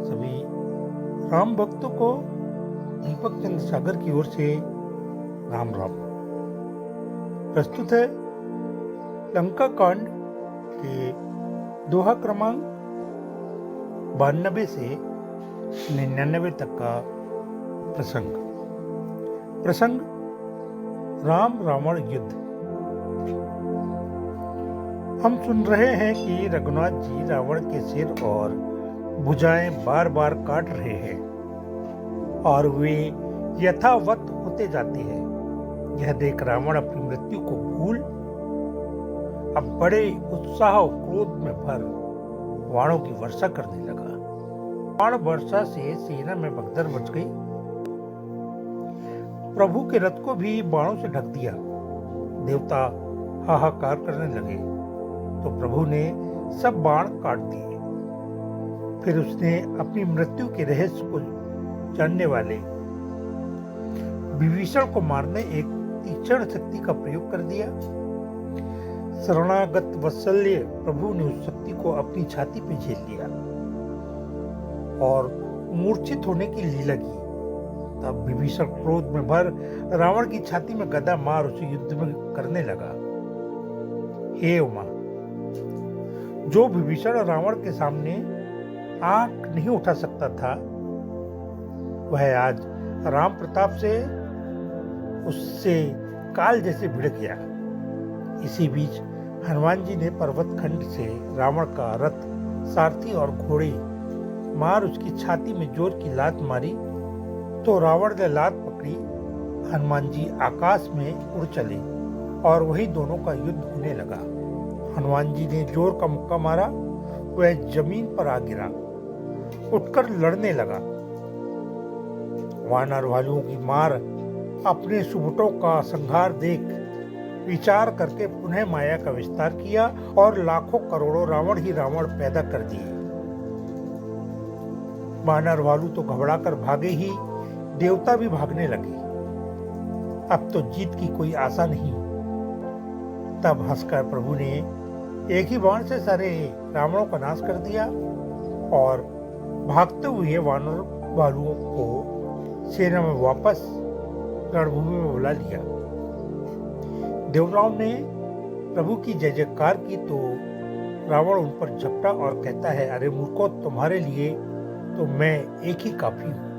सभी राम भक्तों को दीपक चंद्र सागर की ओर से राम राम। प्रस्तुत है लंका कांड के दोहा क्रमांक 92 से 99 तक का प्रसंग राम रावण युद्ध। हम सुन रहे हैं कि रघुनाथ जी रावण के सिर और भुजाएं बार बार काट रहे हैं और वे यथावत होते जाते हैं। यह देख रावण अपनी मृत्यु को भूल अब बड़े उत्साह और क्रोध में भर बाणों की वर्षा करने लगा। बाण वर्षा से सेना में भगदड़ मच गई। प्रभु के रथ को भी बाणों से ढक दिया। देवता हाहाकार करने लगे तो प्रभु ने सब बाण काट दिए। फिर उसने अपनी मृत्यु के रहस्य को जानने वाले विभीषण को मारने एक तीक्ष्ण शक्ति का प्रयोग कर दिया। शरणागत वत्सल्य प्रभु ने उस शक्ति को अपनी छाती पे झेल लिया और मूर्छित होने की लीला की। तब विभीषण क्रोध में भर रावण की छाती में गदा मार उसे युद्ध में करने लगा। हे उमा, जो विभीषण रावण के सामने आंख नहीं उठा सकता था, वह आज राम प्रताप से उससे काल जैसे भिड़ गया। इसी बीच हनुमान जी ने पर्वत खंड से रावण का रथ, सारथी और घोड़े मार उसकी छाती में जोर की लात मारी तो रावण ने लात पकड़ी। हनुमान जी आकाश में उड़ चले और वही दोनों का युद्ध होने लगा। हनुमान जी ने जोर का मुक्का मारा, वह जमीन पर आ गिरा, उठकर लड़ने लगा। वानर भालुओं की मार अपने सुबुटों का संहार देख विचार करके पुनः माया का विस्तार किया और लाखों करोड़ों रावण ही रावण पैदा कर दिए। वानर भालू तो घबराकर भागे ही, देवता भी भागने लगे। अब तो जीत की कोई आशा नहीं। तब हंसकर प्रभु ने एक ही बाण से सारे रावणों का नाश कर दिया और भागते हुए वानर भालुओं को सेना में वापस रणभूमि में बुला लिया। देवताओं ने प्रभु की जय जयकार की तो रावण उन पर झपटा और कहता है, अरे मूर्खों, तुम्हारे लिए तो मैं एक ही काफी हूं।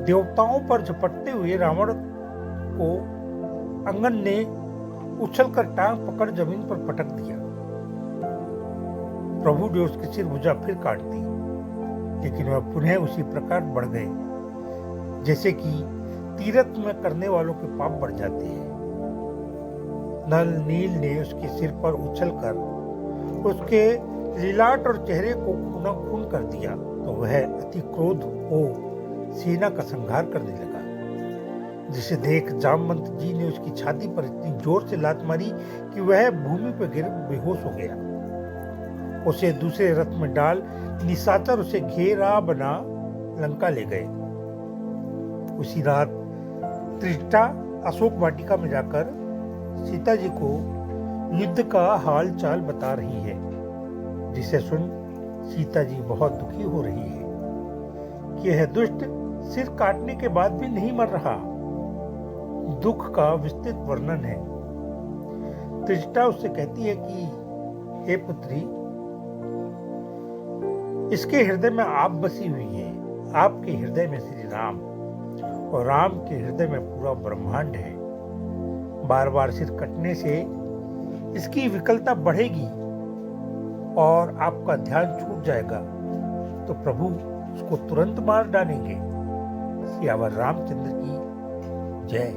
देवताओं पर झपटते हुए रावण को अंगन ने उछलकर टांग पकड़ जमीन पर पटक दिया। प्रभु ने उसके सिर भुजा फिर काट दी, लेकिन वह पुनः उसी प्रकार बढ़ गए जैसे कि तीर्थ में करने वालों के पाप बढ़ जाते हैं। नल नील ने उसके सिर पर उछलकर उसके लीलाट और चेहरे को खूना खून कर दिया तो वह अति क्रोध हो सेना का संहार करने लगा, जिसे देख जामवंत जी ने उसकी छाती पर इतनी जोर से लात मारी कि वह भूमि पर गिर बेहोश हो गया। उसे दूसरे रथ में डाल निशाचर उसे घेरा बना लंका ले गए। उसी रात त्रिष्टा अशोक वाटिका में जाकर सीता जी को युद्ध का हाल चाल बता रही है, जिसे सुन सीता जी बहुत दुखी हो रही है कि यह दुष्ट सिर काटने के बाद भी नहीं मर रहा। दुख का विस्तृत वर्णन है। त्रिष्टा उससे कहती है कि हे पुत्री, इसके हृदय में आप बसी हुई है। आपके हृदय में श्री राम और राम के हृदय में पूरा ब्रह्मांड है। बार बार सिर कटने से इसकी विकलता बढ़ेगी और आपका ध्यान छूट जाएगा तो प्रभु उसको तुरंत मार डालेंगे। सियावर रामचंद्र की जय।